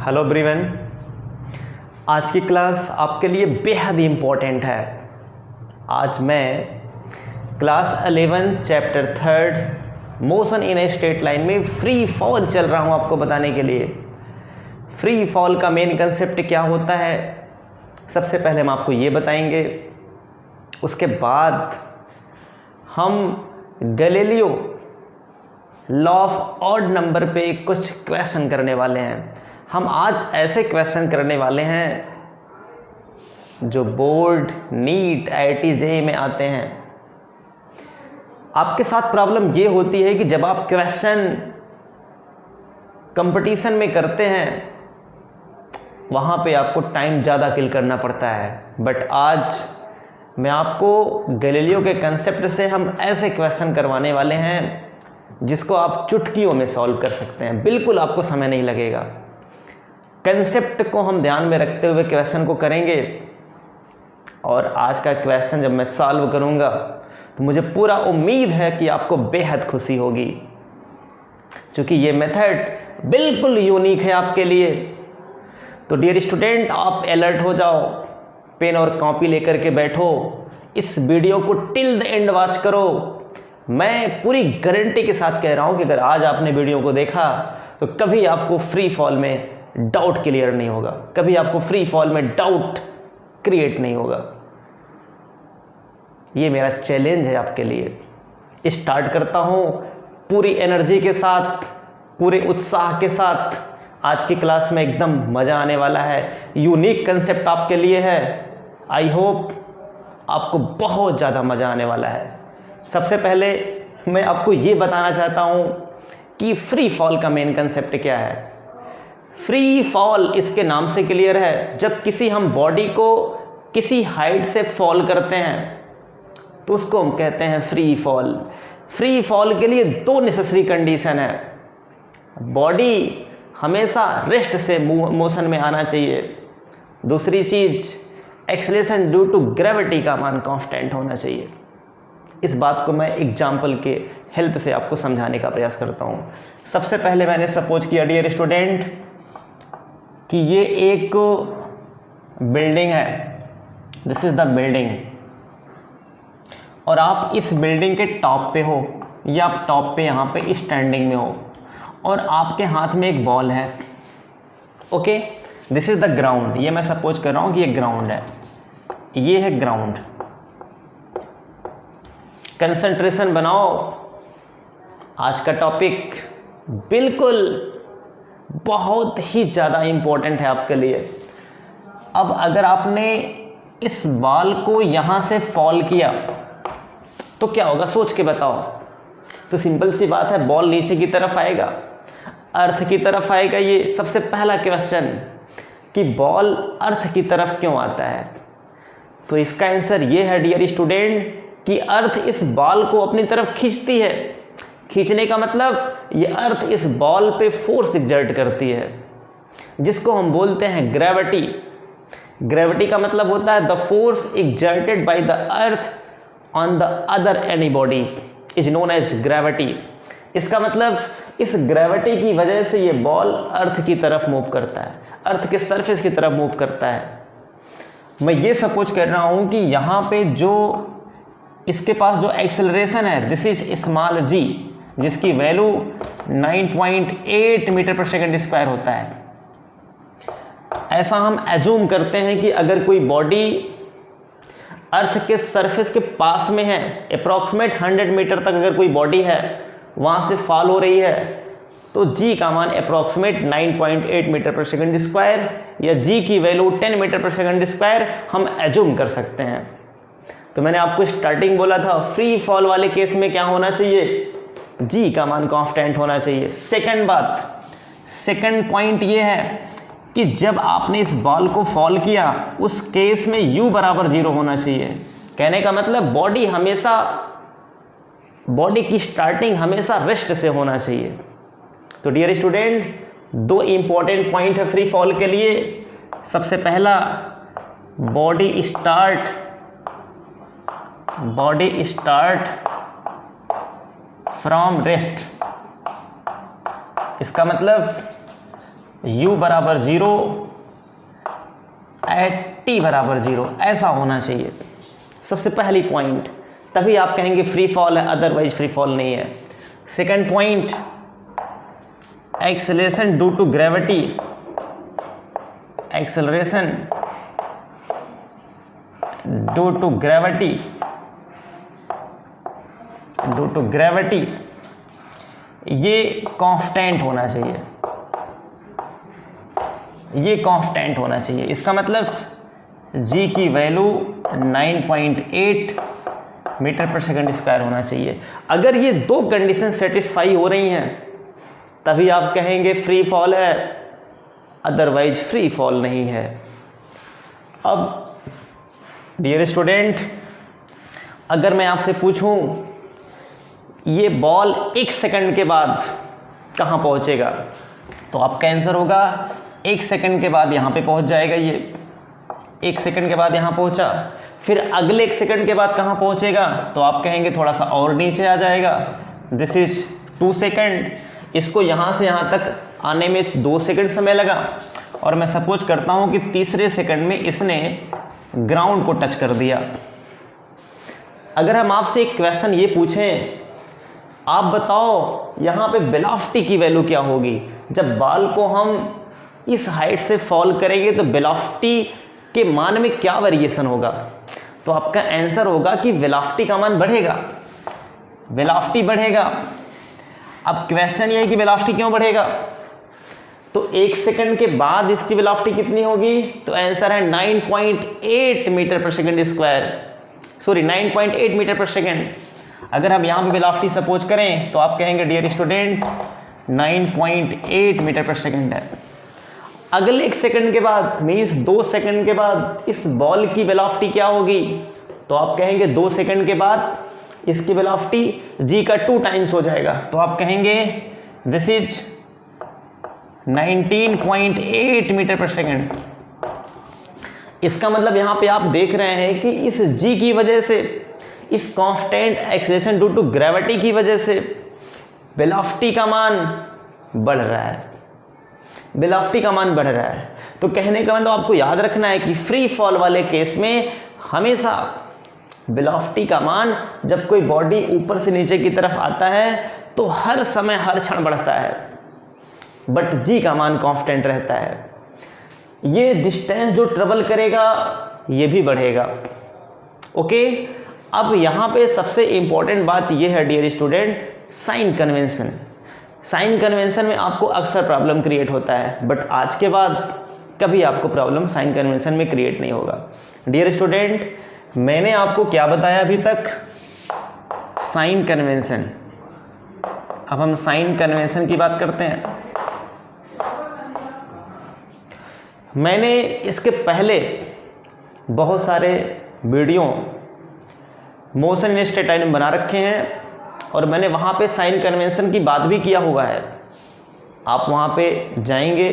Hello everyone, आज की class आपके लिए बेहद इम्पोर्टेंट है। आज मैं class 11 chapter 3 motion in a straight line में फ्री फॉल चल रहा हूँ आपको बताने के लिए। फ्री फॉल का मेन कंसेप्ट क्या होता है, सबसे पहले हम आपको ये बताएंगे। उसके बाद हम Galileo law of odd number पे कुछ क्वेश्चन करने वाले हैं। हम आज ऐसे क्वेश्चन करने वाले हैं जो बोर्ड, नीट, IIT, JEE में आते हैं। आपके साथ प्रॉब्लम ये होती है कि जब आप क्वेश्चन कंपटीशन में करते हैं वहाँ पे आपको टाइम ज़्यादा किल करना पड़ता है, बट आज मैं आपको गैलीलियो के कंसेप्ट से हम ऐसे क्वेश्चन करवाने वाले हैं जिसको आप चुटकियों में सॉल्व कर सकते हैं। बिल्कुल आपको समय नहीं लगेगा। कंसेप्ट को हम ध्यान में रखते हुए क्वेश्चन को करेंगे और आज का क्वेश्चन जब मैं सॉल्व करूंगा तो मुझे पूरा उम्मीद है कि आपको बेहद खुशी होगी, क्योंकि ये मेथड बिल्कुल यूनिक है आपके लिए। तो डियर स्टूडेंट, आप अलर्ट हो जाओ, पेन और कॉपी लेकर के बैठो, इस वीडियो को टिल द एंड वॉच करो। मैं पूरी गारंटी के साथ कह रहा हूं कि अगर आज आपने वीडियो को देखा तो कभी आपको फ्री फॉल में डाउट क्लियर नहीं होगा, कभी आपको फ्री फॉल में डाउट क्रिएट नहीं होगा। ये मेरा चैलेंज है आपके लिए। स्टार्ट करता हूं पूरी एनर्जी के साथ, पूरे उत्साह के साथ। आज की क्लास में एकदम मज़ा आने वाला है। यूनिक कंसेप्ट आपके लिए है। आई होप आपको बहुत ज़्यादा मज़ा आने वाला है। सबसे पहले मैं आपको ये बताना चाहता हूं कि फ्री फॉल का मेन कंसेप्ट क्या है। फ्री फॉल इसके नाम से क्लियर है। जब किसी हम बॉडी को किसी हाइट से फॉल करते हैं तो उसको हम कहते हैं फ्री फॉल। फ्री फॉल के लिए दो नेसेसरी कंडीशन है। बॉडी हमेशा रेस्ट से मोशन में आना चाहिए। दूसरी चीज, एक्सेलरेशन ड्यू टू ग्रेविटी का मान कांस्टेंट होना चाहिए। इस बात को मैं एग्जाम्पल के हेल्प से आपको समझाने का प्रयास करता हूँ। सबसे पहले मैंने सपोज किया डियर स्टूडेंट कि ये एक बिल्डिंग है, दिस इज द बिल्डिंग, और आप इस बिल्डिंग के टॉप पे हो या आप टॉप पे यहाँ पे स्टैंडिंग में हो और आपके हाथ में एक बॉल है। Okay, this is the ground. ये मैं सपोज कर रहा हूँ कि ये ग्राउंड है, ये है ग्राउंड। कंसंट्रेशन बनाओ, आज का टॉपिक बिल्कुल बहुत ही ज़्यादा इम्पोर्टेंट है आपके लिए। अब अगर आपने इस बॉल को यहाँ से फॉल किया तो क्या होगा, सोच के बताओ। तो सिंपल सी बात है, बॉल नीचे की तरफ आएगा, अर्थ की तरफ आएगा। ये सबसे पहला क्वेश्चन कि बॉल अर्थ की तरफ क्यों आता है, तो इसका आंसर ये है डियर स्टूडेंट कि अर्थ इस बॉल को अपनी तरफ खींचती है। खींचने का मतलब ये अर्थ इस बॉल पे फोर्स एग्जर्ट करती है, जिसको हम बोलते हैं ग्रेविटी। ग्रेविटी का मतलब होता है the force exerted by the earth on the other any body is known as gravity. इसका मतलब इस ग्रेविटी की वजह से ये बॉल अर्थ की तरफ मूव करता है, अर्थ के सरफेस की तरफ मूव करता है। मैं ये सपोज कर रहा हूँ कि यहाँ पे जो इसके पास जो एक्सेलरेशन है, दिस इज स्मॉल g, जिसकी वैल्यू 9.8 मीटर पर सेकंड स्क्वायर होता है। ऐसा हम एज्यूम करते हैं कि अगर कोई बॉडी अर्थ के सरफेस के पास में है, अप्रॉक्सीमेट 100 मीटर तक अगर कोई बॉडी है वहाँ से फॉल हो रही है, तो g का मान अप्रॉक्सीमेट 9.8 मीटर पर सेकंड स्क्वायर या g की वैल्यू 10 मीटर पर सेकंड स्क्वायर हम एज्यूम कर सकते हैं। तो मैंने आपको स्टार्टिंग बोला था, फ्री फॉल वाले केस में क्या होना चाहिए, g का मान कांस्टेंट होना चाहिए। सेकंड बात, सेकंड पॉइंट ये है कि जब आपने इस बॉल को फॉल किया उस केस में u बराबर 0 होना चाहिए। कहने का मतलब बॉडी की स्टार्टिंग हमेशा रेस्ट से होना चाहिए। तो डियर स्टूडेंट, दो इंपॉर्टेंट पॉइंट है फ्री फॉल के लिए। सबसे पहला, बॉडी स्टार्ट फ्रॉम रेस्ट। इसका मतलब u बराबर 0 एट t बराबर 0, ऐसा होना चाहिए सबसे पहली पॉइंट, तभी आप कहेंगे फ्री फॉल है, अदरवाइज फ्री फॉल नहीं है। Second point, acceleration due to gravity, acceleration due to gravity, due to gravity ये कांस्टेंट होना चाहिए, ये कांस्टेंट होना चाहिए। इसका मतलब g की वैल्यू 9.8 मीटर पर सेकंड स्क्वायर होना चाहिए। अगर ये दो कंडीशन सेटिस्फाई हो रही हैं तभी आप कहेंगे फ्री फॉल है, अदरवाइज फ्री फॉल नहीं है। अब डियर स्टूडेंट, अगर मैं आपसे पूछूं ये बॉल 1 सेकंड के बाद कहाँ पहुँचेगा, तो आपका आंसर होगा 1 सेकंड के बाद यहाँ पे पहुँच जाएगा। ये 1 सेकंड के बाद यहाँ पहुँचा, फिर अगले 1 सेकंड के बाद कहाँ पहुँचेगा, तो आप कहेंगे थोड़ा सा और नीचे आ जाएगा, दिस इज 2 सेकंड। इसको यहाँ से यहाँ तक आने में 2 सेकंड समय लगा, और मैं सपोज करता हूँ कि तीसरे सेकंड में इसने ग्राउंड को टच कर दिया। अगर हम आपसे एक क्वेश्चन ये पूछें, आप बताओ यहाँ पे वेलोसिटी की वैल्यू क्या होगी, जब बॉल को हम इस हाइट से फॉल करेंगे तो वेलोसिटी के मान में क्या वेरिएशन होगा, तो आपका आंसर होगा कि वेलोसिटी का मान बढ़ेगा, वेलोसिटी बढ़ेगा। अब क्वेश्चन ये है कि वेलोसिटी क्यों बढ़ेगा, तो 1 सेकंड के बाद इसकी वेलोसिटी कितनी होगी, तो आंसर है 9.8 मीटर पर सेकंड स्क्वायर, सॉरी 9.8 मीटर पर सेकंड। अगर हम यहाँ पे वेलोसिटी सपोज करें तो आप कहेंगे डियर स्टूडेंट 9.8 मीटर पर सेकंड है। अगले 1 सेकंड के बाद मीन्स 2 सेकंड के बाद इस बॉल की वेलोसिटी क्या होगी, तो आप कहेंगे 2 सेकंड के बाद इसकी वेलोसिटी g का 2 टाइम्स हो जाएगा, तो आप कहेंगे दिस इज 19.8 मीटर पर सेकंड। इसका मतलब यहाँ पे आप देख रहे हैं कि इस g की वजह से, इस constant acceleration due to gravity की वजह से वेलोसिटी का मान बढ़ रहा है, वेलोसिटी का मान बढ़ रहा है। तो कहने का मतलब आपको याद रखना है कि फ्री फॉल वाले केस में हमेशा वेलोसिटी का मान, जब कोई बॉडी ऊपर से नीचे की तरफ आता है तो हर समय हर क्षण बढ़ता है, बट जी का मान कांस्टेंट रहता है। ये डिस्टेंस जो ट्रेवल करेगा ये भी बढ़ेगा। ओके, अब यहाँ पे सबसे इंपॉर्टेंट बात ये है dear student, sign convention. Sign convention में आपको अक्सर प्रॉब्लम क्रिएट होता है, बट आज के बाद कभी आपको प्रॉब्लम साइन कन्वेंशन में क्रिएट नहीं होगा। डियर स्टूडेंट, मैंने आपको क्या बताया अभी तक, साइन कन्वेंशन। अब हम साइन कन्वेंशन की बात करते हैं। मैंने इसके पहले बहुत सारे video motion in straight line में बना रखे हैं, और मैंने वहाँ पे साइन कन्वेंशन की बात भी किया हुआ है। आप वहाँ पे जाएंगे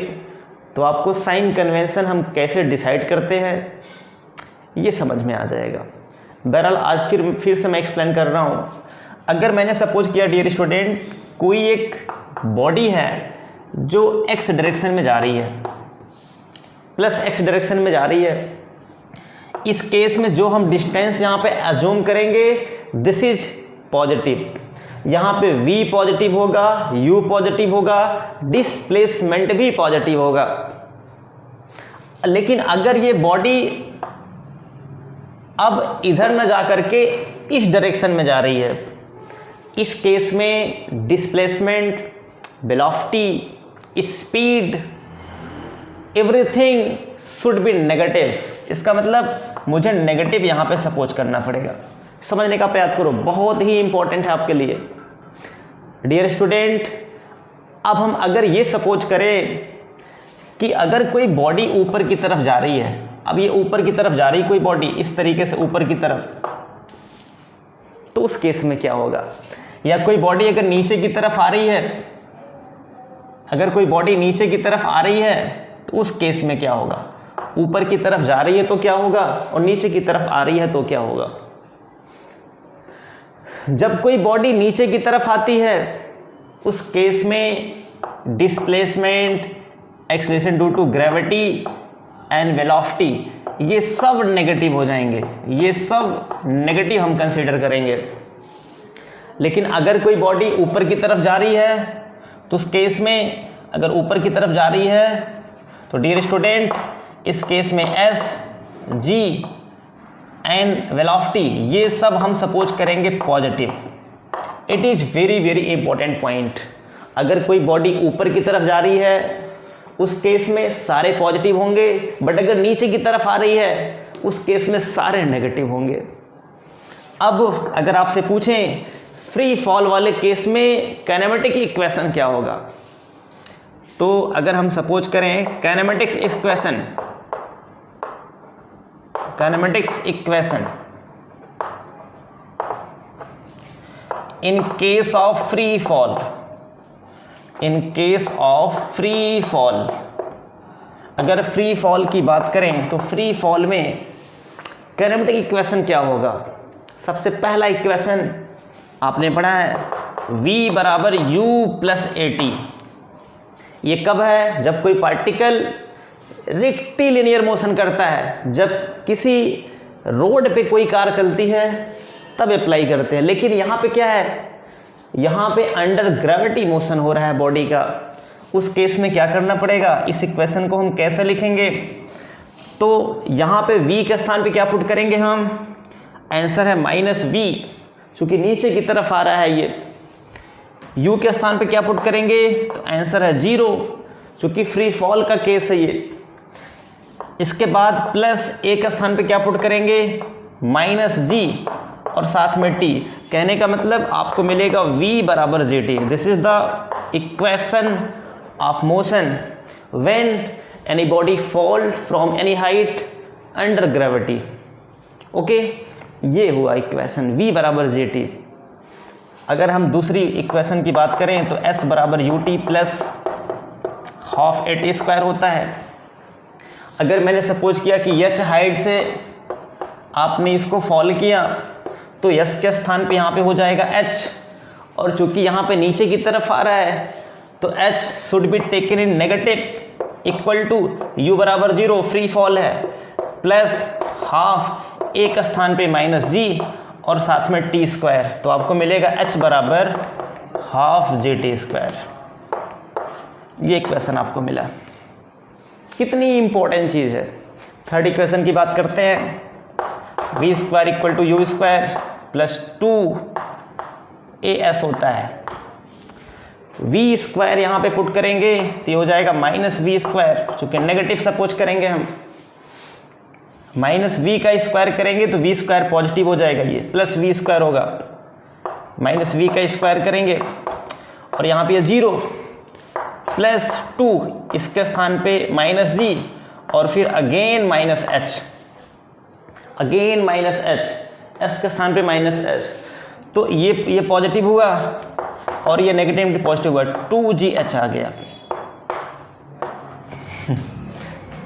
तो आपको साइन कन्वेंशन हम कैसे डिसाइड करते हैं ये समझ में आ जाएगा। बहरहाल आज फिर से मैं एक्सप्लेन कर रहा हूँ। अगर मैंने सपोज किया डियर स्टूडेंट, कोई एक बॉडी है जो एक्स डायरेक्शन में जा रही है, प्लस एक्स डायरेक्शन में जा रही है, इस केस में जो हम डिस्टेंस यहाँ पे अज्यूम करेंगे दिस इज पॉजिटिव। यहाँ पे v पॉजिटिव होगा, u पॉजिटिव होगा, डिस्प्लेसमेंट भी पॉजिटिव होगा। लेकिन अगर ये बॉडी अब इधर न जा करके इस डायरेक्शन में जा रही है, इस केस में displacement, velocity, speed, everything should be negative. इसका मतलब मुझे नेगेटिव यहाँ पे सपोज करना पड़ेगा। समझने का प्रयास करो, बहुत ही इंपॉर्टेंट है आपके लिए। डियर स्टूडेंट, अब हम अगर ये सपोज करें कि अगर कोई बॉडी ऊपर की तरफ जा रही है, अब ये ऊपर की तरफ जा रही कोई बॉडी इस तरीके से ऊपर की तरफ, तो उस केस में क्या होगा। या कोई बॉडी अगर नीचे की तरफ आ रही है, अगर कोई बॉडी नीचे की तरफ आ रही है तो उस केस में क्या होगा। ऊपर की तरफ जा रही है तो क्या होगा, और नीचे की तरफ आ रही है तो क्या होगा। जब कोई बॉडी नीचे की तरफ आती है उस केस में displacement, acceleration due to gravity and velocity, ये सब नेगेटिव हो जाएंगे, ये सब नेगेटिव हम कंसीडर करेंगे। लेकिन अगर कोई बॉडी ऊपर की तरफ जा रही है तो उस केस में, अगर ऊपर की तरफ जा रही है तो डियर स्टूडेंट, इस केस में एस, जी एंड वेलोसिटी, ये सब हम सपोज करेंगे positive. It is very very important point. अगर कोई बॉडी ऊपर की तरफ जा रही है उस केस में सारे पॉजिटिव होंगे, बट अगर नीचे की तरफ आ रही है उस केस में सारे नेगेटिव होंगे। अब अगर आपसे पूछें फ्री फॉल वाले केस में काइनेमेटिक इक्वेशन क्या होगा, तो अगर हम सपोज करें kinematics equation in case of free fall, अगर फ्री फॉल की बात करें तो फ्री फॉल में काइनेमेटिक इक्वेशन क्या होगा। सबसे पहला इक्वेशन आपने पढ़ा है v बराबर u प्लस at। ये कब है? जब कोई पार्टिकल रेक्टिलिनियर मोशन करता है, जब किसी रोड पे कोई कार चलती है तब अप्लाई करते हैं। लेकिन यहाँ पे क्या है, यहाँ पे अंडर ग्रेविटी मोशन हो रहा है बॉडी का, उस केस में क्या करना पड़ेगा, इस इक्वेशन को हम कैसे लिखेंगे, तो यहाँ पे v के स्थान पे क्या पुट करेंगे हम, आंसर है -v, चूँकि नीचे की तरफ आ रहा है ये। u के स्थान पे क्या पुट करेंगे, तो आंसर है 0, चूँकि फ्री फॉल का केस है ये। इसके बाद प्लस a के स्थान पे क्या पुट करेंगे, -g और साथ में t। कहने का मतलब आपको मिलेगा v बराबर gt। This is the equation of motion when any body fall from any height under gravity. Okay, ये हुआ इक्वेशन v बराबर gt। अगर हम दूसरी इक्वेशन की बात करें तो s बराबर ut plus half at square होता है। अगर मैंने सपोज किया कि h हाइट से आपने इसको फॉल किया तो s के स्थान पे यहाँ पे हो जाएगा h, और चूंकि यहाँ पे नीचे की तरफ आ रहा है तो h should be taken in negative equal to u बराबर 0, फ्री फॉल है, प्लस हाफ a के स्थान पे -g और साथ में t स्क्वायर, तो आपको मिलेगा h बराबर हाफ gt स्क्वायर। ये इक्वेशन आपको मिला। कितनी इंपॉर्टेंट चीज़ है। थर्ड इक्वेशन की बात करते हैं, v square equal to u square plus 2as होता है। v स्क्वायर यहाँ पे पुट करेंगे तो ये हो जाएगा -v स्क्वायर, चूँकि नेगेटिव सपोज करेंगे हम, -v का स्क्वायर करेंगे तो v स्क्वायर पॉजिटिव हो जाएगा, ये प्लस v स्क्वायर होगा, -v का स्क्वायर करेंगे और यहाँ पे 0 प्लस 2, इसके स्थान पे -g और फिर again -h, again -h, s के स्थान पे -h, तो ये पॉजिटिव हुआ और ये नेगेटिव पॉजिटिव हुआ, 2gh आ गया।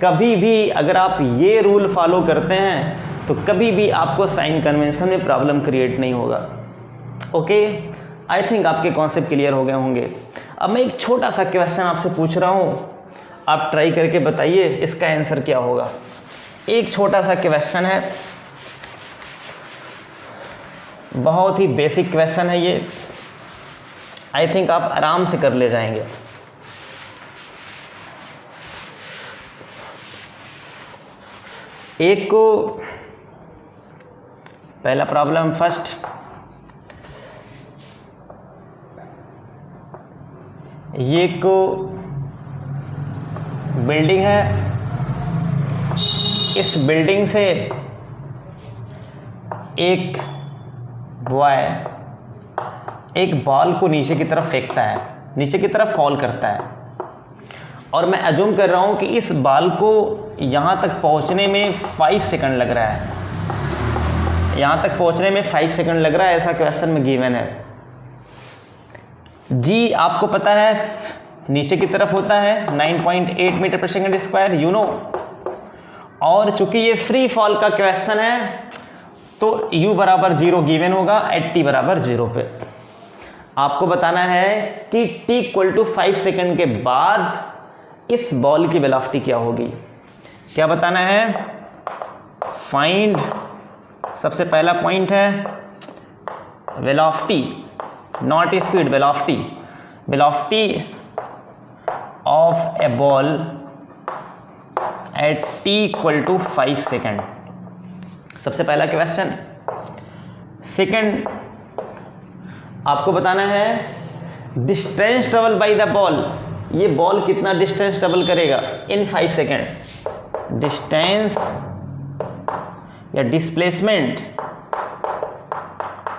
कभी भी अगर आप ये रूल फॉलो करते हैं तो कभी भी आपको साइन कन्वेंशन में प्रॉब्लम क्रिएट नहीं होगा। ओके, आई थिंक आपके कॉन्सेप्ट क्लियर हो गए होंगे। अब मैं एक छोटा सा क्वेश्चन आपसे पूछ रहा हूँ, आप ट्राई करके बताइए इसका आंसर क्या होगा। एक छोटा सा क्वेश्चन है, बहुत ही बेसिक क्वेश्चन है ये, आई थिंक आप आराम से कर ले जाएंगे। एक को पहला प्रॉब्लम फर्स्ट, ये को बिल्डिंग है, इस बिल्डिंग से एक बॉय एक बॉल को नीचे की तरफ फेंकता है, नीचे की तरफ फॉल करता है, और मैं अज्यूम कर रहा हूँ कि इस बॉल को यहाँ तक पहुँचने में 5 सेकंड लग रहा है, यहाँ तक पहुँचने में 5 सेकंड लग रहा है, ऐसा क्वेश्चन में गिवन है। जी आपको पता है नीचे की तरफ होता है 9.8 मीटर पर सेकंड स्क्वायर, यू नो, और चूंकि ये फ्री फॉल का क्वेश्चन है तो u बराबर 0 गिवन होगा एट t बराबर 0 पे। आपको बताना है कि t इक्वल टू 5 सेकंड के बाद इस बॉल की वेलोसिटी क्या होगी। क्या बताना है, फाइंड, सबसे पहला पॉइंट है velocity, not speed, velocity, velocity of a ball at t = 5 second. सबसे पहला क्वेश्चन। सेकेंड, आपको बताना है distance travel by the ball, ये बॉल कितना डिस्टेंस ट्रेवल करेगा इन 5 सेकेंड। डिस्टेंस या displacement,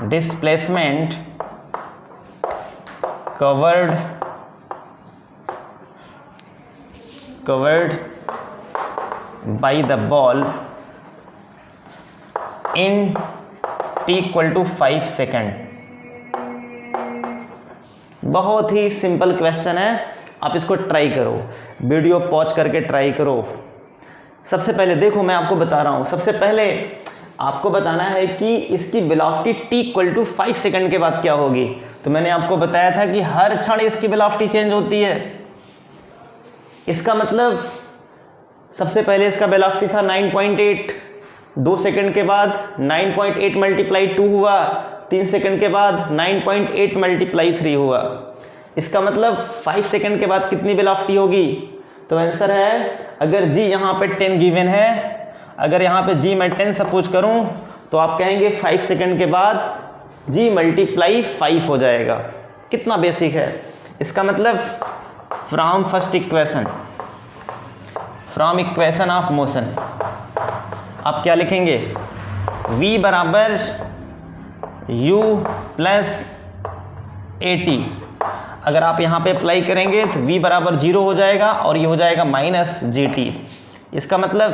displacement covered by the ball in t = 5 second. बहुत ही सिंपल क्वेश्चन है, आप इसको ट्राई करो, वीडियो पॉज करके ट्राई करो। सबसे पहले देखो, मैं आपको बता रहा हूँ, सबसे पहले आपको बताना है कि इसकी वेलोसिटी t = 5 सेकेंड के बाद क्या होगी। तो मैंने आपको बताया था कि हर क्षण इसकी वेलोसिटी चेंज होती है। इसका मतलब सबसे पहले इसका वेलोसिटी था 9.8, 2 सेकंड के बाद 9.8 × 2 हुआ, 3 सेकंड के बाद 9.8 × 3 हुआ। इसका मतलब 5 सेकंड के बाद कितनी वेलोसिटी होगी। तो आंसर है, अगर g यहाँ पे 10 गिवन है, अगर यहाँ पे g मैं 10 सपोज करूँ, तो आप कहेंगे 5 सेकंड के बाद g × 5 हो जाएगा। कितना बेसिक है। इसका मतलब from first equation, from equation of motion आप क्या लिखेंगे, v बराबर u + at। अगर आप यहाँ पे अप्लाई करेंगे तो v बराबर 0 हो जाएगा और ये हो जाएगा -gt। इसका मतलब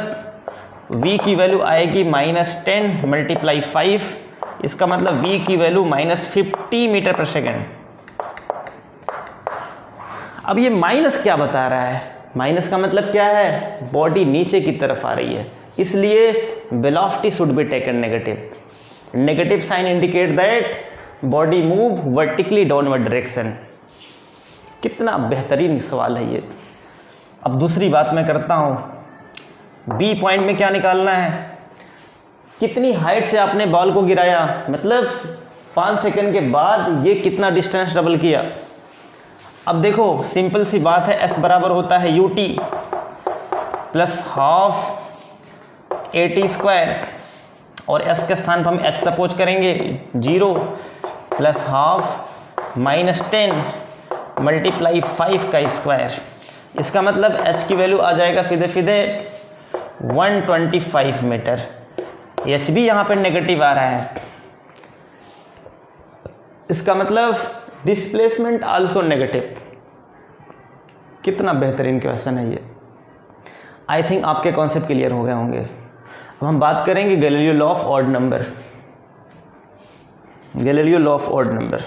v की वैल्यू आएगी -10 × 5। इसका मतलब v की वैल्यू -50 मीटर/सेकेंड। अब ये माइनस क्या बता रहा है, माइनस का मतलब क्या है, बॉडी नीचे की तरफ आ रही है, इसलिए velocity should be taken negative. Negative sign indicate that body move vertically downward direction. कितना बेहतरीन सवाल है ये। अब दूसरी बात मैं करता हूँ, बी पॉइंट में क्या निकालना है, कितनी हाइट से आपने बॉल को गिराया, मतलब 5 सेकंड के बाद ये कितना डिस्टेंस ट्रेवल किया। अब देखो सिंपल सी बात है, s बराबर होता है ut + ½ at² और s के स्थान पर हम h सपोज करेंगे 0 + ½ -10 × 5 का स्क्वायर। इसका मतलब h की वैल्यू आ जाएगा सीधे 125 मीटर। h भी यहाँ पर नेगेटिव आ रहा है, इसका मतलब डिस्प्लेसमेंट आल्सो नेगेटिव। कितना बेहतरीन क्वेश्चन है ये। आई थिंक आपके कॉन्सेप्ट क्लियर हो गए होंगे। अब हम बात करेंगे Galileo law of odd number. Galileo law of odd number,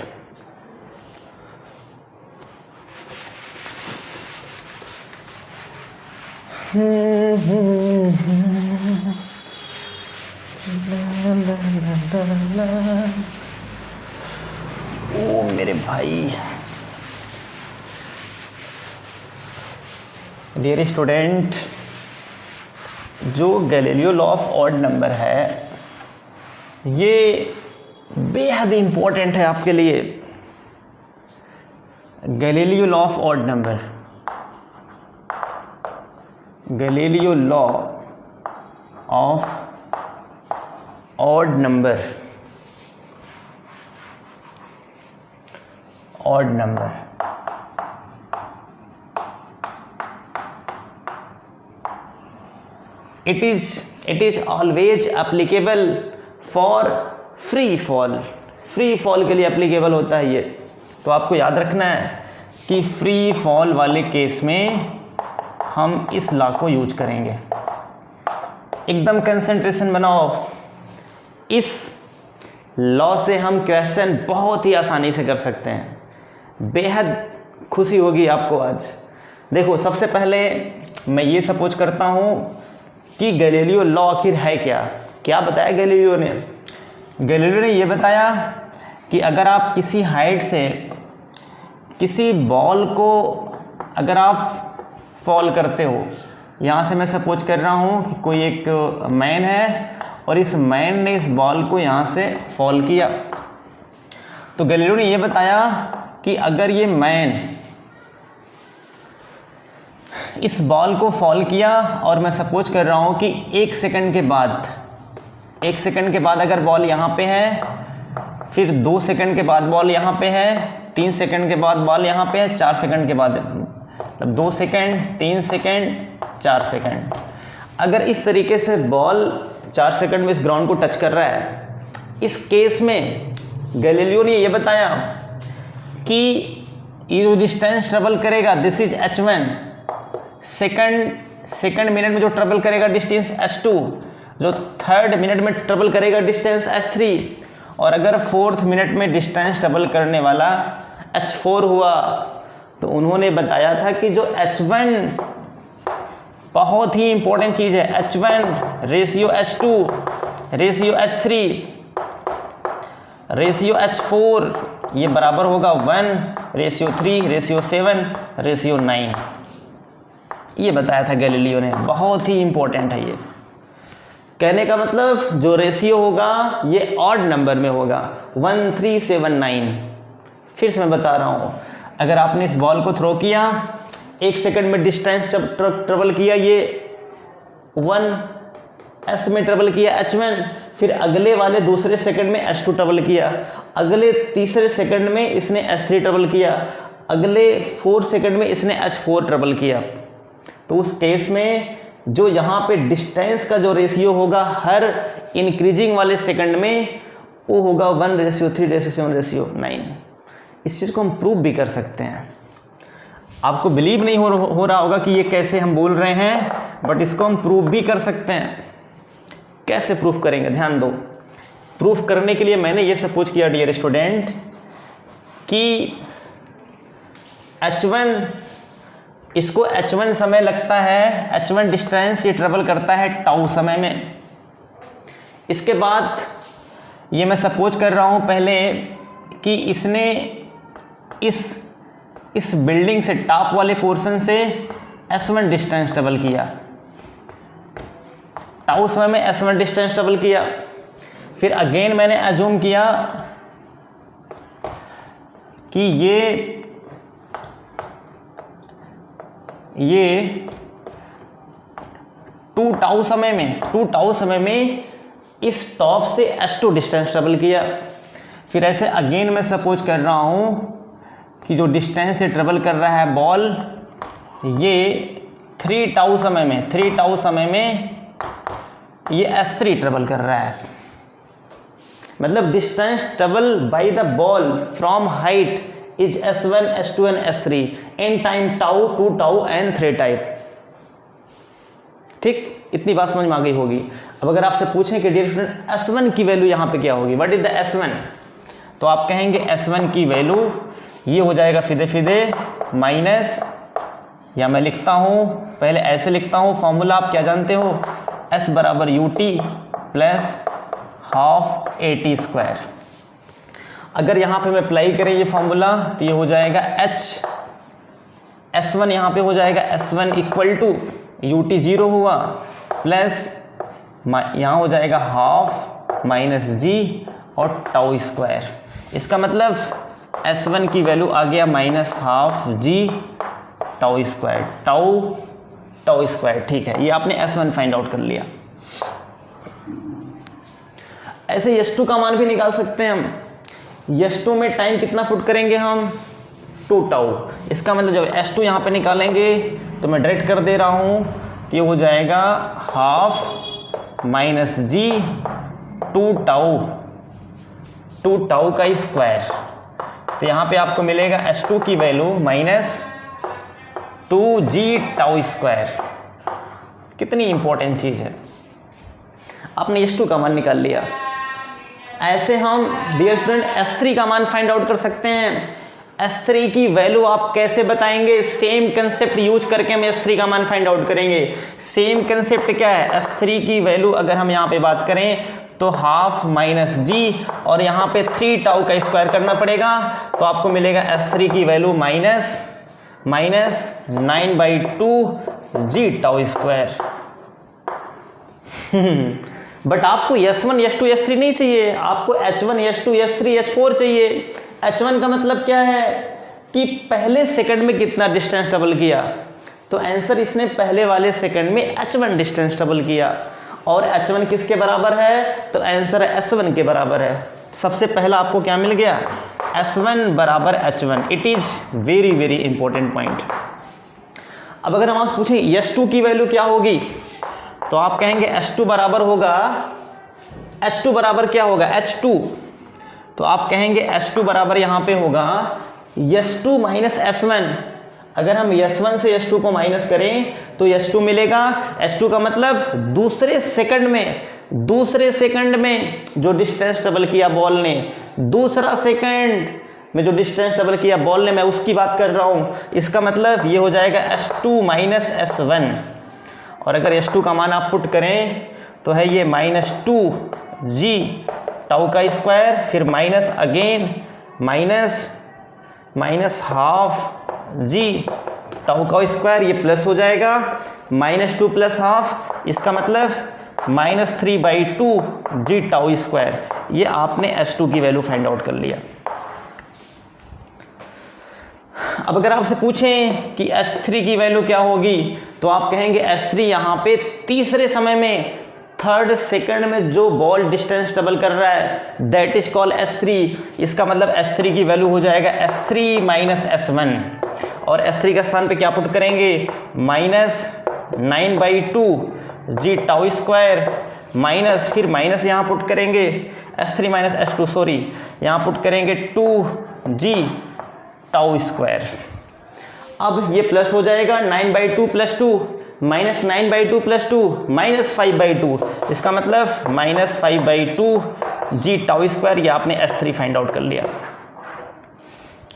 ओ मेरे भाई, डियर स्टूडेंट, जो Galileo law of odd number है ये बेहद इंपॉर्टेंट है आपके लिए। Galileo law of odd number, Galileo law of odd number, odd number it is always applicable for free fall। Free fall के लिए एप्लीकेबल होता है ये। तो आपको याद रखना है कि फ्री फॉल वाले केस में हम इस लॉ को यूज करेंगे। एकदम कंसंट्रेशन बनाओ, इस लॉ से हम क्वेश्चन बहुत ही आसानी से कर सकते हैं। बेहद खुशी होगी आपको आज। देखो सबसे पहले मैं ये सपोज करता हूँ कि गैलीलियो लॉ आखिर है क्या। क्या बताया गैलीलियो ने? गैलीलियो ने ये बताया कि अगर आप किसी हाइट से किसी बॉल को अगर आप फॉल करते हो। यहाँ से मैं सपोज कर रहा हूँ कि कोई एक मैन है और इस मैन ने इस बॉल को यहाँ से फॉल किया। तो गैलीलियो ने ये बताया कि अगर ये मैन इस बॉल को फॉल किया और मैं सपोज कर रहा हूँ कि 1 सेकंड के बाद अगर बॉल यहाँ पे है, फिर 2 सेकंड के बाद बॉल यहाँ पे है, 3 सेकंड के बाद बॉल यहाँ पे है, 4 सेकंड के बाद, मतलब 2 सेकंड, 3 सेकंड, 4 सेकंड, अगर इस तरीके से बॉल 4 सेकंड में इस ग्राउंड को टच कर रहा है, इस केस में गैलीलियो ने ये बताया कि ये जो डिस्टेंस ट्रेवल करेगा this is h1, second minute में जो ट्रेवल करेगा डिस्टेंस h2, जो थर्ड मिनट में ट्रेवल करेगा डिस्टेंस h3, और अगर फोर्थ मिनट में डिस्टेंस ट्रेवल करने वाला h4 हुआ, तो उन्होंने बताया था कि जो h1 बहुत ही इंपॉर्टेंट चीज़ है, h1 ratio h2 ratio h3 ratio h4 ये बराबर होगा 1 रेशियो 3 रेशियो 7 रेशियो 9। ये बताया था गैलीलियो ने, बहुत ही इंपॉर्टेंट है ये। कहने का मतलब जो रेशियो होगा ये ऑड नंबर में होगा, 1 3 7 9। फिर से मैं बता रहा हूँ, अगर आपने इस बॉल को थ्रो किया, 1 सेकंड में डिस्टेंस ट्रेवल किया, ये 1s में ट्रेवल किया h1, फिर अगले वाले दूसरे सेकंड में h2 ट्रेवल किया, अगले तीसरे सेकंड में इसने h3 ट्रेवल किया, अगले 4 सेकंड में इसने h4 ट्रेवल किया। तो उस केस में जो यहाँ पे डिस्टेंस का जो रेशियो होगा हर इंक्रीजिंग वाले सेकंड में, वो होगा 1 रेशियो 3 रेशियो 7 रेशियो 9। इस चीज़ को हम प्रूव भी कर सकते हैं। आपको बिलीव नहीं हो रहा होगा कि ये कैसे हम बोल रहे हैं, बट इसको हम प्रूव भी कर सकते हैं। कैसे प्रूफ करेंगे, ध्यान दो। प्रूफ करने के लिए मैंने ये सपोज किया डियर स्टूडेंट कि h1, इसको h1 समय लगता है, h1 डिस्टेंस ये ट्रेवल करता है टाउ समय में। इसके बाद ये मैं सपोज कर रहा हूँ पहले कि इसने इस बिल्डिंग से, टॉप वाले पोर्शन से s1 डिस्टेंस ट्रेवल किया, टाउ समय में s1 डिस्टेंस ट्रेवल किया। फिर अगेन मैंने अज्यूम किया कि ये 2 टाउ समय में इस टॉप से h2 डिस्टेंस ट्रेवल किया। फिर ऐसे अगेन मैं सपोज कर रहा हूँ कि जो डिस्टेंस से ट्रेवल कर रहा है बॉल, ये 3 टाउ समय में ये s3 ट्रेवल कर रहा है। मतलब distance travel by the ball from height is s1 s2 and s3 in time tau 2 tau and 3 type. ठीक, इतनी बात समझ में आ गई होगी। अब अगर आपसे पूछें कि डियर स्टूडेंट s1 की वैल्यू यहाँ पे क्या होगी, व्हाट इज द s1, तो आप कहेंगे s1 की वैल्यू ये हो जाएगा फिदे माइनस, या मैं लिखता हूँ, पहले ऐसे लिखता हूँ फॉर्मूला, आप क्या जानते हो, s बराबर ut प्लस हाफ at²। अगर यहाँ पे मैं अप्लाई करें ये फॉर्मूला, तो ये हो जाएगा s1 यहाँ पे हो जाएगा s1 इक्वल टू ut 0 हुआ प्लस यहाँ हो जाएगा हाफ माइनस g और टाउ²। इसका मतलब s1 की वैल्यू आ गया माइनस हाफ g टाउ², टाउ²। ठीक है, ये आपने s1 फाइंड आउट कर लिया। ऐसे s2 का मान भी निकाल सकते हैं हम। s2 में टाइम कितना पुट करेंगे हम, 2 टाउ। इसका मतलब जब s2 यहाँ पे निकालेंगे तो मैं डायरेक्ट कर दे रहा हूँ, तो ये हो जाएगा हाफ माइनस g 2 टाउ का स्क्वायर। तो यहाँ पे आपको मिलेगा s2 की वैल्यू माइनस 2g टाउ²। कितनी इंपॉर्टेंट चीज़ है, आपने s2 का मान निकाल लिया। ऐसे हम डियर स्टूडेंट s3 का मान फाइंड आउट कर सकते हैं। s3 की वैल्यू आप कैसे बताएंगे, सेम कंसेप्ट यूज करके हम s3 का मान फाइंड आउट करेंगे। सेम कंसेप्ट क्या है, s3 की वैल्यू अगर हम यहाँ पे बात करें तो हाफ माइनस g और यहाँ पे 3 टाउ का स्क्वायर करना पड़ेगा, तो आपको मिलेगा s3 की value minus 9/2 g tau square. But आपको S1 S2 S3 नहीं चाहिए, आपको H1 S2 S3 S4 चाहिए। H1 का मतलब क्या है कि पहले सेकंड में कितना डिस्टेंस डबल किया, तो आंसर इसने पहले वाले सेकंड में H1 डिस्टेंस डबल किया, और H1 किसके बराबर है, तो आंसर S1 के बराबर है। सबसे पहला आपको क्या मिल गया, S1 बराबर H1। It is very very important point. अब अगर हम आपसे पूछें S2 की वैल्यू क्या होगी, तो आप कहेंगे S2 बराबर होगा, H2 बराबर क्या होगा, H2, तो आप कहेंगे S2 बराबर यहाँ पे होगा S2 माइनस S1। अगर हम S1 से S2 को माइनस करें तो S2 मिलेगा। S2 का मतलब दूसरे सेकंड में जो डिस्टेंस डबल किया बॉल ने, दूसरा सेकंड में जो डिस्टेंस डबल किया बॉल ने, मैं उसकी बात कर रहा हूँ। इसका मतलब ये हो जाएगा S2 माइनस S1, और अगर S2 का मान आप पुट करें तो है ये -2g टाउ का स्क्वायर, फिर minus again minus half g tau का स्क्वायर, ये प्लस हो जाएगा -2 + हाफ, इसका मतलब -3/2 g टाउ स्क्वायर। ये आपने S2 की वैल्यू फाइंड आउट कर लिया। अब अगर आपसे पूछें कि S3 की वैल्यू क्या होगी, तो आप कहेंगे S3 यहाँ पे तीसरे समय में, थर्ड सेकंड में जो बॉल डिस्टेंस डबल कर रहा है, दैट इज कॉल्ड S3। इसका मतलब S3 की वैल्यू हो जाएगा S3 माइनस S1, और S3 के स्थान पे क्या पुट करेंगे, -9/2 g टाउ स्क्वायर, माइनस फिर माइनस यहाँ पुट करेंगे S3 माइनस S2, सॉरी यहाँ पुट करेंगे 2g टाउ स्क्वायर। अब ये प्लस हो जाएगा 9/2 + 2, -9/2 + 2 -5/2, इसका मतलब -5/2 g टाउ स्क्वायर। ये आपने S3 फाइंड आउट कर लिया।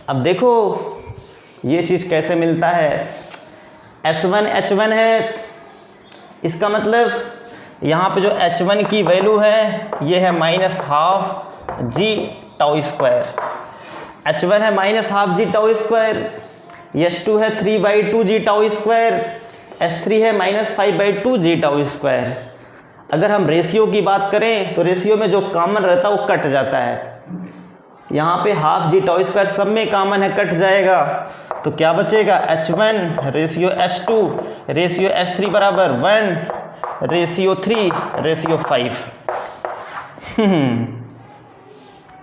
अब देखो ये चीज़ कैसे मिलता है, S1 H1 है, इसका मतलब यहाँ पे जो H1 की वैल्यू है ये है -12 g टाउ स्क्वायर। H1 है -12 g टाउ स्क्वायर, S2 है 3/2 g टाउ स्क्वायर, S3 है -5/2 g टाउ स्क्वायर। अगर हम रेशियो की बात करें तो रेशियो में जो कॉमन रहता है वो कट जाता है। यहाँ पे ½ g टाउ स्क्वायर सब में कॉमन है, कट जाएगा, तो क्या बचेगा, H1 ratio S2 ratio S3 बराबर 1 रेशियो 3 रेशियो 5।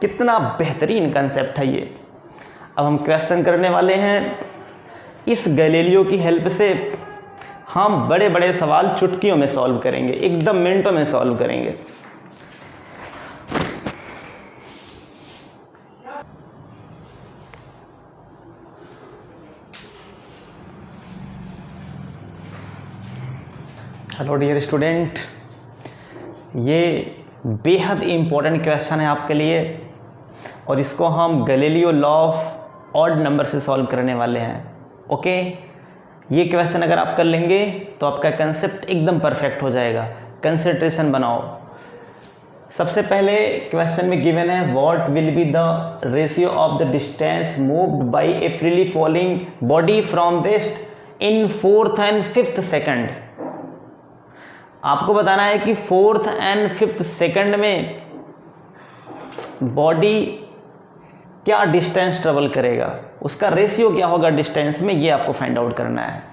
कितना बेहतरीन कंसेप्ट है ये। अब हम क्वेश्चन करने वाले हैं। इस गैलीलियो की हेल्प से हम बड़े बड़े सवाल चुटकियों में सॉल्व करेंगे, एकदम मिनटों में सॉल्व करेंगे। हेलो डियर स्टूडेंट, ये बेहद इम्पोर्टेंट क्वेश्चन है आपके लिए, और इसको हम Galileo law of odd number से सॉल्व करने वाले हैं। ओके, ये क्वेश्चन अगर आप कर लेंगे तो आपका कंसेप्ट एकदम परफेक्ट हो जाएगा। कंसंट्रेशन बनाओ। सबसे पहले क्वेश्चन में गिवन है what will be the ratio of the distance moved by A freely falling body from rest in 4th and 5th second. आपको बताना है कि 4th and 5th सेकंड में बॉडी क्या डिस्टेंस ट्रेवल करेगा, उसका रेशियो क्या होगा डिस्टेंस में, ये आपको फाइंड आउट करना है।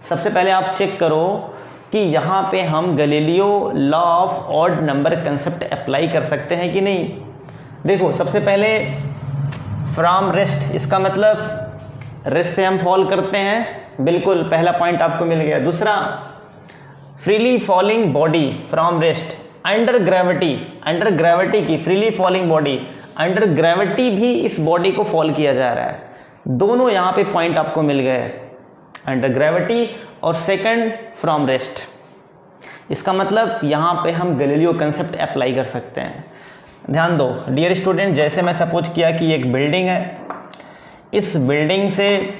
सबसे पहले आप चेक करो कि यहाँ पे हम Galileo law of odd number concept apply कर सकते हैं कि नहीं। देखो, सबसे पहले फ्रॉम रेस्ट, इसका मतलब रेस्ट से हम फॉल करते हैं, बिल्कुल पहला पॉइंट आपको मिल गया। दूसरा, freely falling body from rest under gravity, under gravity की freely falling body, under gravity भी इस बॉडी को फॉल किया जा रहा है। दोनों यहाँ पे पॉइंट आपको मिल गए, अंडर ग्रेविटी और सेकंड फ्रॉम रेस्ट। इसका मतलब यहाँ पे हम गैलीलियो कंसेप्ट अप्लाई कर सकते हैं। ध्यान दो डियर स्टूडेंट, जैसे मैं सपोज किया कि एक बिल्डिंग है, इस बिल्डिंग से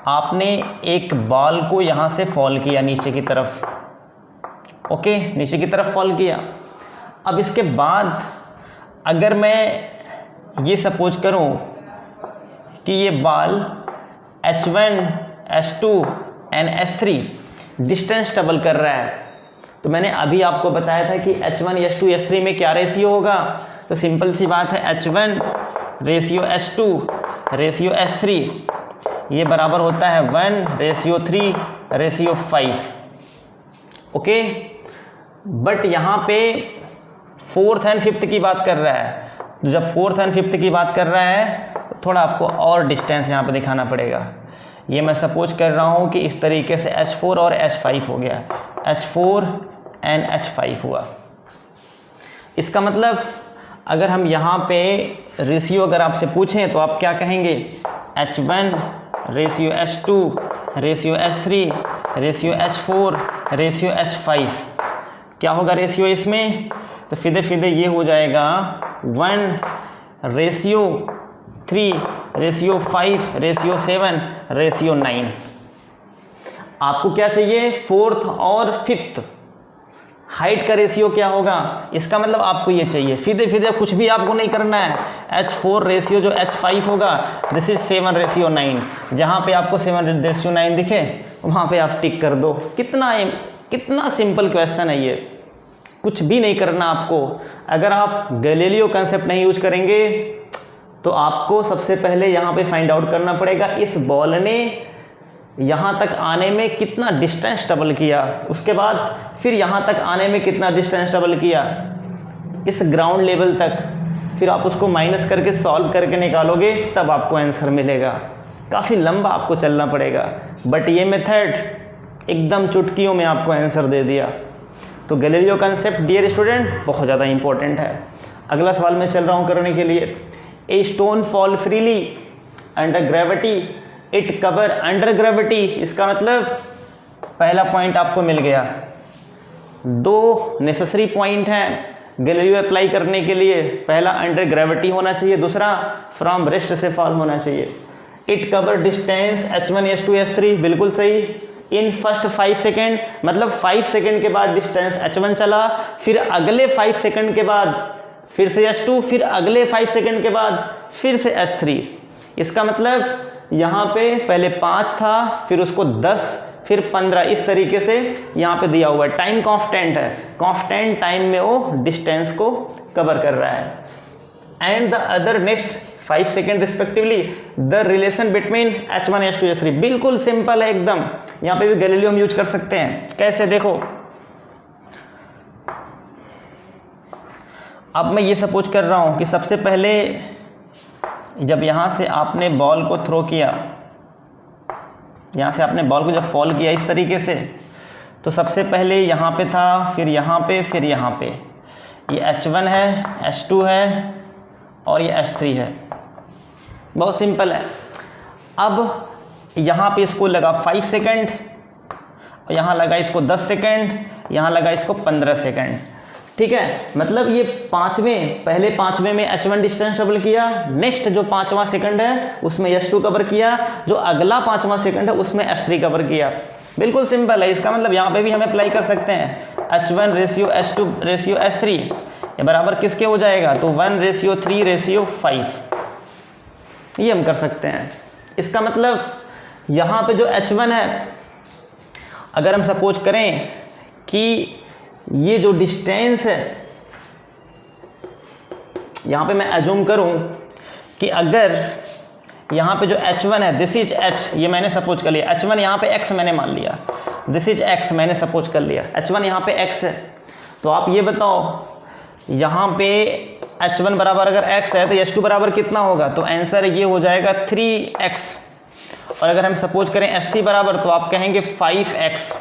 आपने एक बॉल को यहाँ से फॉल किया नीचे की तरफ। ओके, नीचे की तरफ फॉल किया। अब इसके बाद अगर मैं ये सपोज करूं कि ये ball H1 H2 and H3 distance double कर रहा है, तो मैंने अभी आपको बताया था कि H1 H2 H3 में क्या रेशियो होगा, तो सिंपल सी बात है H1 ratio H2 ratio H3 ये बराबर होता है 1:3:5। ओके, बट यहाँ पे 4th एंड 5th की बात कर रहा है, तो जब 4th एंड 5th की बात कर रहा है तो थोड़ा आपको और डिस्टेंस यहाँ पे दिखाना पड़ेगा। ये मैं सपोज कर रहा हूँ कि इस तरीके से H4 और H5 हो गया, H4 एंड H5 हुआ। इसका मतलब अगर हम यहाँ पे रेशियो अगर आपसे पूछें तो आप क्या कहेंगे, H1 ratio H2 ratio H3 ratio H4 ratio H5 क्या होगा रेशियो इसमें, तो सीधे ये हो जाएगा 1:3 रेशियो 5 रेशियो 7 रेशियो 9। आपको क्या चाहिए, 4th और 5th हाइट का रेशियो क्या होगा, इसका मतलब आपको ये चाहिए। सीधे कुछ भी आपको नहीं करना है, H4 रेशियो जो H5 होगा दिस इज 7:9। जहाँ पे आपको 7:9 दिखे वहाँ पे आप टिक कर दो। कितना सिंपल क्वेश्चन है ये, कुछ भी नहीं करना आपको। अगर आप गैलीलियो कंसेप्ट नहीं यूज करेंगे तो आपको सबसे पहले यहाँ पे फाइंड आउट करना पड़ेगा इस बॉल ने यहाँ तक आने में कितना डिस्टेंस ट्रैवल किया, उसके बाद फिर यहाँ तक आने में कितना डिस्टेंस ट्रैवल किया इस ग्राउंड लेवल तक, फिर आप उसको माइनस करके सॉल्व करके निकालोगे तब आपको आंसर मिलेगा। काफ़ी लंबा आपको चलना पड़ेगा, बट ये मेथड एकदम चुटकियों में आपको आंसर दे दिया। तो गैलीलियो कंसेप्ट डियर स्टूडेंट बहुत ज़्यादा इंपॉर्टेंट है। अगला सवाल मैं चल रहा हूँ करने के लिए। A stone fall freely under gravity, it cover under gravity. इसका मतलब पहला पॉइंट आपको मिल गया। 2 नेसेसरी पॉइंट हैं गैलीलियो अप्लाई करने के लिए, पहला अंडर ग्रेविटी होना चाहिए, दूसरा फ्रॉम रेस्ट से फॉल होना चाहिए। It cover distance H1 H2 H3 बिल्कुल सही। इन फर्स्ट 5 सेकेंड मतलब 5 सेकेंड के बाद डिस्टेंस H1 चला, फिर अगले 5 सेकेंड के बाद फिर से H2, फिर अगले 5 सेकेंड के बाद फिर से H3। इसका मतलब यहाँ पे पहले 5 था, फिर उसको 10, फिर 15, इस तरीके से यहाँ पे दिया हुआ है। टाइम कांस्टेंट है, कांस्टेंट टाइम में वो डिस्टेंस को कवर कर रहा है। And the other next 5 second respectively the relation between H1 H2 H3। बिल्कुल सिंपल है एकदम। यहाँ पे भी गैलीलियो हम यूज कर सकते हैं। कैसे, देखो अब मैं ये सपोज कर रहा हूँ कि सबसे पहले जब यहाँ से आपने बॉल को थ्रो किया, यहाँ से आपने बॉल को जब फॉल किया इस तरीके से, तो सबसे पहले यहाँ पे था, फिर यहाँ पे, फिर यहाँ पे। ये H1 है, H2 है और ये H3 है। बहुत सिंपल है। अब यहाँ पे इसको लगा 5 सेकेंड और यहाँ लगा इसको 10 सेकेंड, यहाँ लगा इसको 15 सेकेंड। ठीक है, मतलब ये पहले पाँचवें में H1 डिस्टेंस ट्रैवल किया, नेक्स्ट जो 5वां सेकंड है उसमें H2 कवर किया, जो अगला 5वां सेकंड है उसमें H3 कवर किया। बिल्कुल सिंपल है। इसका मतलब यहाँ पे भी हम अप्लाई कर सकते हैं। H1 ratio H2 ratio H3 ये बराबर किसके हो जाएगा, तो 1:3:5 ये हम कर सकते हैं। इसका मतलब यहाँ पे जो H1 है, अगर हम सपोज करें कि ये जो डिस्टेंस है, यहाँ पे मैं अज्यूम करूँ कि अगर यहाँ पे जो H1 है दिस इज H, ये मैंने सपोज कर लिया। H1 यहाँ पे X मैंने मान लिया, दिस इज X मैंने सपोज कर लिया। H1 यहाँ पे X है, तो आप ये बताओ यहाँ पे H1 बराबर अगर X है तो H2 बराबर कितना होगा, तो आंसर ये हो जाएगा 3X। और अगर हम सपोज करें H3 बराबर, तो आप कहेंगे 5X।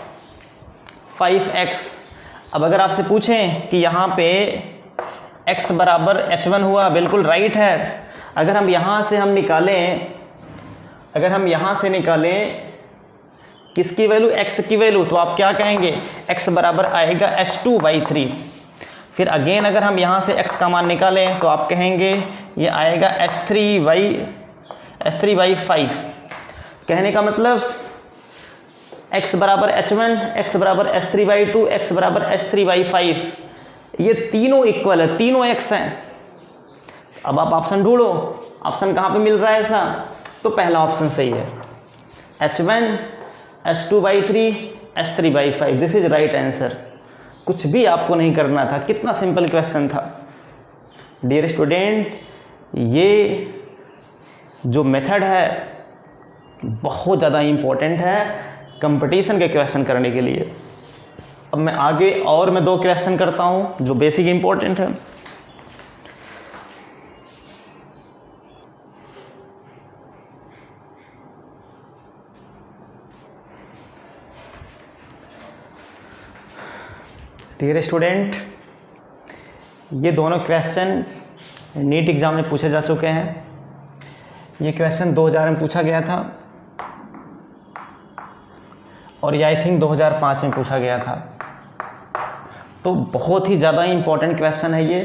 अब अगर आपसे पूछें कि यहाँ पे x बराबर H1 हुआ, बिल्कुल राइट है। अगर हम यहाँ से निकालें किसकी वैल्यू, x की वैल्यू, तो आप क्या कहेंगे, x बराबर आएगा H2/3। फिर अगेन अगर हम यहाँ से x का मान निकालें तो आप कहेंगे ये आएगा H3/5। कहने का मतलब x बराबर H1, x बराबर H3/2, x बराबर H3/5, ये तीनों इक्वल है, तीनों x हैं। अब आप ऑप्शन ढूंढो, ऑप्शन कहाँ पे मिल रहा है ऐसा, तो पहला ऑप्शन सही है। H1 H2/3 H3/5, this is right answer. कुछ भी आपको नहीं करना था, कितना सिंपल क्वेश्चन था। डियर स्टूडेंट, ये जो मेथड है बहुत ज़्यादा इम्पोर्टेंट है कंपटीशन के क्वेश्चन करने के लिए। अब मैं आगे और मैं 2 क्वेश्चन करता हूँ जो बेसिक इम्पोर्टेंट है। डियर स्टूडेंट, ये दोनों क्वेश्चन नीट एग्ज़ाम में पूछे जा चुके हैं। ये क्वेश्चन 2000 में पूछा गया था और ये आई थिंक 2005 में पूछा गया था। तो बहुत ही ज़्यादा इम्पोर्टेंट क्वेश्चन है ये।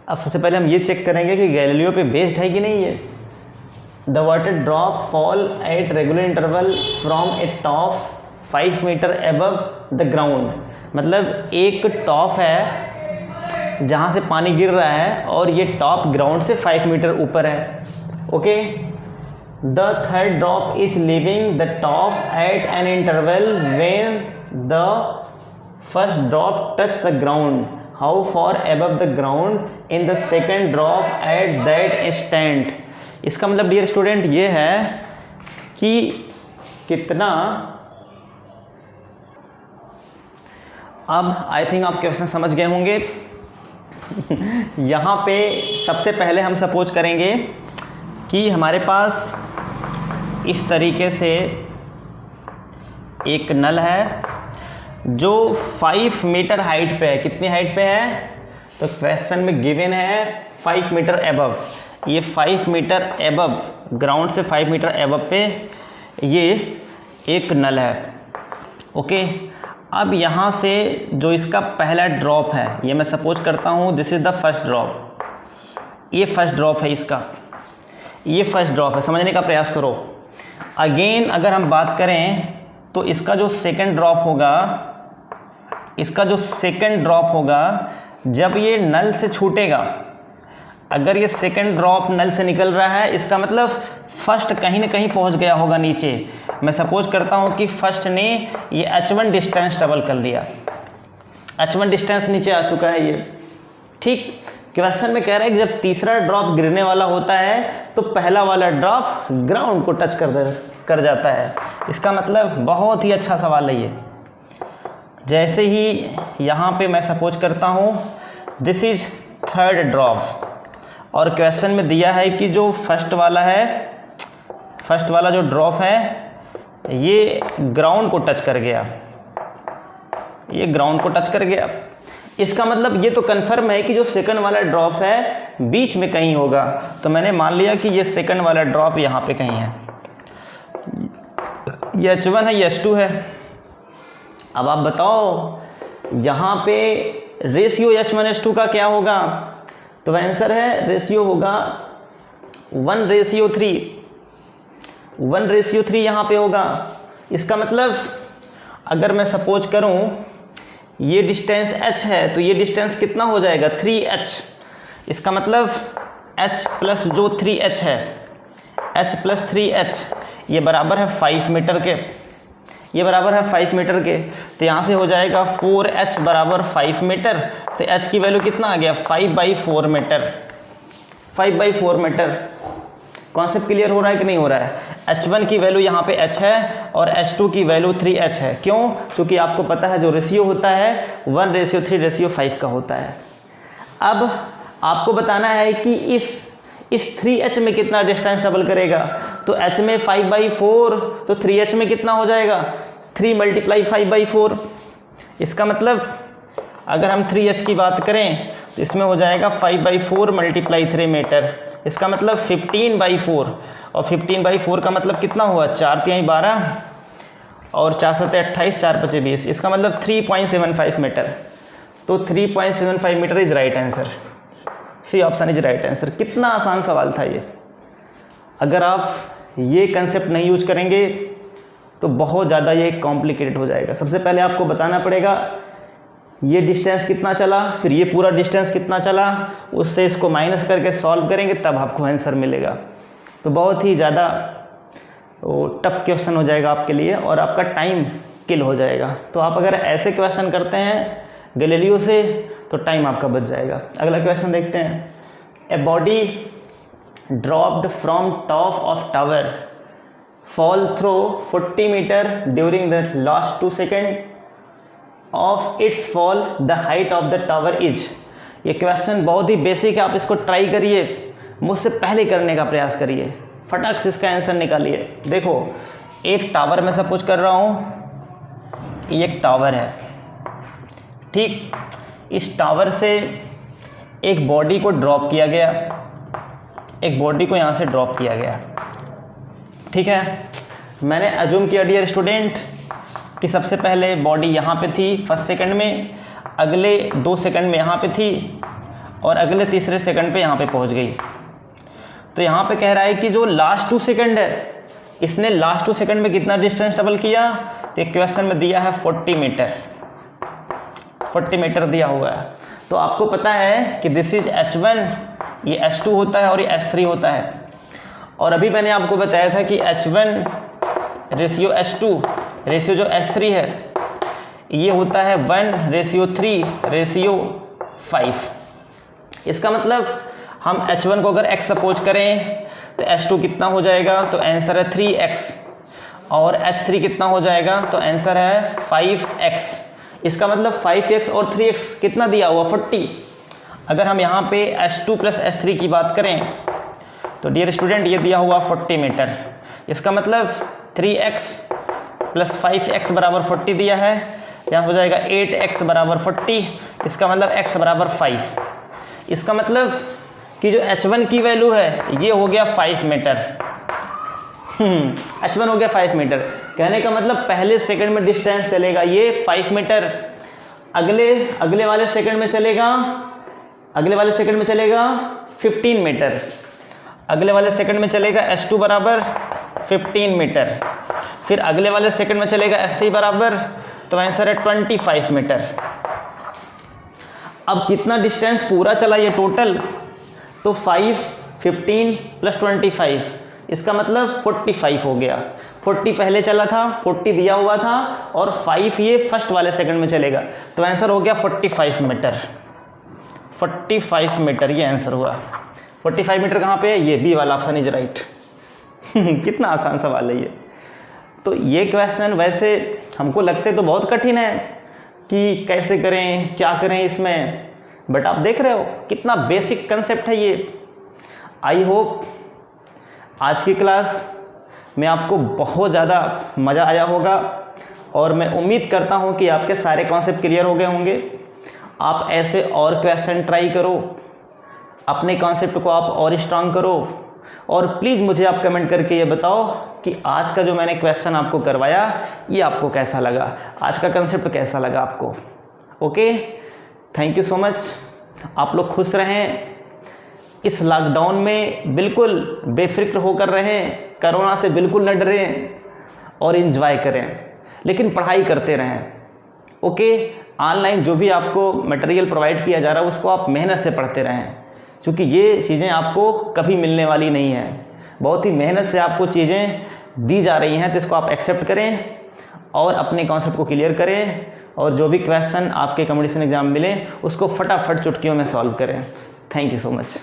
अब सबसे पहले हम ये चेक करेंगे कि गैलीलियो पे बेस्ड है कि नहीं ये। The water drop fall at regular interval from a top 5 meter above the ground, मतलब एक टॉप है जहाँ से पानी गिर रहा है और ये टॉप ग्राउंड से 5 मीटर ऊपर है। Okay, the third drop is leaving the top at an interval when the first drop touch the ground, how far above the ground in the second drop at that instant. इसका मतलब dear student ये है कि कितना, अब I think आप question समझ गए होंगे। यहाँ पे सबसे पहले हम सपोज करेंगे कि हमारे पास इस तरीके से एक नल है जो 5 मीटर हाइट पे है। कितनी हाइट पे है? तो क्वेश्चन में गिवन है 5 मीटर एबव। ये 5 मीटर एबव, ग्राउंड से 5 मीटर एबव पे ये एक नल है। ओके, अब यहाँ से जो इसका पहला ड्रॉप है, ये मैं सपोज करता हूँ this is the first drop. ये फर्स्ट ड्रॉप है इसका, ये फर्स्ट ड्रॉप है, समझने का प्रयास करो। अगेन अगर हम बात करें तो इसका जो सेकंड ड्रॉप होगा, इसका जो सेकंड ड्रॉप होगा जब ये नल से छूटेगा, अगर ये सेकंड ड्रॉप नल से निकल रहा है इसका मतलब फर्स्ट कहीं ना कहीं पहुंच गया होगा नीचे। मैं सपोज करता हूं कि फर्स्ट ने ये H1 डिस्टेंस ट्रेवल कर लिया, H1 डिस्टेंस नीचे आ चुका है ये। ठीक, क्वेश्चन में कह रहा है कि जब तीसरा ड्रॉप गिरने वाला होता है तो पहला वाला ड्रॉप ग्राउंड को टच कर जाता है। इसका मतलब बहुत ही अच्छा सवाल है ये। जैसे ही यहाँ पे मैं सपोज करता हूँ दिस इज थर्ड ड्रॉप और क्वेश्चन में दिया है कि जो फर्स्ट वाला है, फर्स्ट वाला जो ड्रॉप है ये ग्राउंड को टच कर गया, ये ग्राउंड को टच कर गया। इसका मतलब ये तो कन्फर्म है कि जो सेकंड वाला ड्रॉप है बीच में कहीं होगा। तो मैंने मान लिया कि ये सेकंड वाला ड्रॉप यहाँ पे कहीं है, ये H1 है, ये H2 है। अब आप बताओ यहाँ पे रेशियो H1H2 का क्या होगा? तो आंसर है रेशियो होगा 1:3, 1:3 यहाँ पे होगा। इसका मतलब अगर मैं सपोज करूँ ये डिस्टेंस h है तो ये डिस्टेंस कितना हो जाएगा? 3h। इसका मतलब h प्लस जो 3h है, h प्लस 3h ये बराबर है 5 मीटर के, ये बराबर है 5 मीटर के। तो यहाँ से हो जाएगा 4h बराबर 5 मीटर। तो h की वैल्यू कितना आ गया? 5/4 मीटर, 5/4 मीटर। कॉन्सेप्ट क्लियर हो रहा है कि नहीं हो रहा है? H1 की वैल्यू यहाँ पे h है और H2 की वैल्यू 3h है। क्यों? क्योंकि आपको पता है जो रेशियो होता है 1:3:5 का होता है। अब आपको बताना है कि इस 3h में कितना डिस्टेंस ट्रेवल करेगा। तो h में 5/4 तो 3h में कितना हो जाएगा? 3 × 5/4। इसका मतलब अगर हम 3h की बात करें तो इसमें हो जाएगा 5/4 × 3 मीटर। इसका मतलब 15/4 और 15/4 का मतलब कितना हुआ? 4 × 3 = 12 और 4 × 7 = 28, 4 × 5 = 20। इसका मतलब 3.75 मीटर। तो 3.75 meter is right answer. C option is right answer. कितना आसान सवाल था ये। अगर आप ये कंसेप्ट नहीं यूज करेंगे तो बहुत ज़्यादा ये कॉम्प्लिकेटेड हो जाएगा। सबसे पहले आपको बताना पड़ेगा ये डिस्टेंस कितना चला, फिर ये पूरा डिस्टेंस कितना चला, उससे इसको माइनस करके सॉल्व करेंगे तब आपको आंसर मिलेगा। तो बहुत ही ज़्यादा वो टफ क्वेश्चन हो जाएगा आपके लिए और आपका टाइम किल हो जाएगा। तो आप अगर ऐसे क्वेश्चन करते हैं गैलीलियो से तो टाइम आपका बच जाएगा। अगला क्वेश्चन देखते हैं। A body dropped from top of tower fall through 40 meter during the last 2 second of its fall, the height of the tower is. ये क्वेश्चन बहुत ही बेसिक है, आप इसको ट्राई करिए, मुझसे पहले करने का प्रयास करिए, फटाक से इसका आंसर निकालिए। देखो एक टावर में सपोज कर रहा हूँ, ये एक टावर है, ठीक। इस टावर से एक बॉडी को ड्रॉप किया गया, एक बॉडी को यहाँ से ड्रॉप किया गया, ठीक है। मैंने अज्यूम किया डियर स्टूडेंट कि सबसे पहले बॉडी यहाँ पे थी फर्स्ट सेकंड में, अगले 2 सेकंड में यहाँ पे थी और अगले तीसरे सेकंड पे यहाँ पे पहुँच गई। तो यहाँ पे कह रहा है कि जो लास्ट 2 सेकंड है, इसने लास्ट 2 सेकंड में कितना डिस्टेंस ट्रेवल किया, तो एक क्वेश्चन में दिया है 40 मीटर, 40 मीटर दिया हुआ है। तो आपको पता है कि दिस इज H1, ये H2 होता है और ये H3 होता है। और अभी मैंने आपको बताया था कि H1 रेशियो H2 रेशियो जो H3 है ये होता है 1:3:5। इसका मतलब हम H1 को अगर x सपोज करें तो H2 कितना हो जाएगा, तो आंसर है 3x, और H3 कितना हो जाएगा, तो आंसर है 5x। इसका मतलब 5x और 3x कितना दिया हुआ 40। अगर हम यहाँ पे H2 + H3 की बात करें तो डियर स्टूडेंट ये दिया हुआ 40 मीटर। इसका मतलब 3x + 5x = 40 दिया है, यहाँ हो जाएगा 8x = 40। इसका मतलब x = 5। इसका मतलब कि जो H1 की वैल्यू है ये हो गया 5 मीटर। H1 हो गया 5 मीटर। कहने का मतलब पहले सेकंड में डिस्टेंस चलेगा ये 5 मीटर, अगले वाले सेकंड में चलेगा 15 मीटर, अगले वाले सेकंड में चलेगा H2 बराबर 15 मीटर, फिर अगले वाले सेकंड में चलेगा H3 बराबर, तो आंसर है 25 मीटर। अब कितना डिस्टेंस पूरा चला ये टोटल, तो 5, 15 + 25, इसका मतलब 45 हो गया। 40 पहले चला था, 40 दिया हुआ था और 5 ये फर्स्ट वाले सेकंड में चलेगा, तो आंसर हो गया 45 मीटर। 45 मीटर ये आंसर हुआ। 45 मीटर कहाँ पे है, ये बी वाला ऑप्शन इज राइट। कितना आसान सवाल है ये। तो ये क्वेश्चन वैसे हमको लगते तो बहुत कठिन है कि कैसे करें, क्या करें इसमें, बट आप देख रहे हो कितना बेसिक कंसेप्ट है ये। आई होप आज की क्लास में आपको बहुत ज़्यादा मज़ा आया होगा और मैं उम्मीद करता हूँ कि आपके सारे कॉन्सेप्ट क्लियर हो गए होंगे। आप ऐसे और क्वेश्चन ट्राई करो, अपने कॉन्सेप्ट को आप और स्ट्रांग करो, और प्लीज़ मुझे आप कमेंट करके ये बताओ कि आज का जो मैंने क्वेश्चन आपको करवाया ये आपको कैसा लगा, आज का कंसेप्ट कैसा लगा आपको। Okay, thank you so much. आप लोग खुश रहें, इस लॉकडाउन में बिल्कुल बेफिक्र होकर रहें, कोरोना से बिल्कुल न डरें और एंजॉय करें, लेकिन पढ़ाई करते रहें। ओके, ऑनलाइन जो भी आपको मटेरियल प्रोवाइड किया जा रहा है उसको आप मेहनत से पढ़ते रहें, क्योंकि ये चीज़ें आपको कभी मिलने वाली नहीं है। बहुत ही मेहनत से आपको चीज़ें दी जा रही हैं, तो इसको आप एक्सेप्ट करें और अपने कॉन्सेप्ट को क्लियर करें, और जो भी क्वेश्चन आपके कॉम्पिटिशन एग्जाम मिले उसको फटाफट चुटकियों में सॉल्व करें। Thank you so much.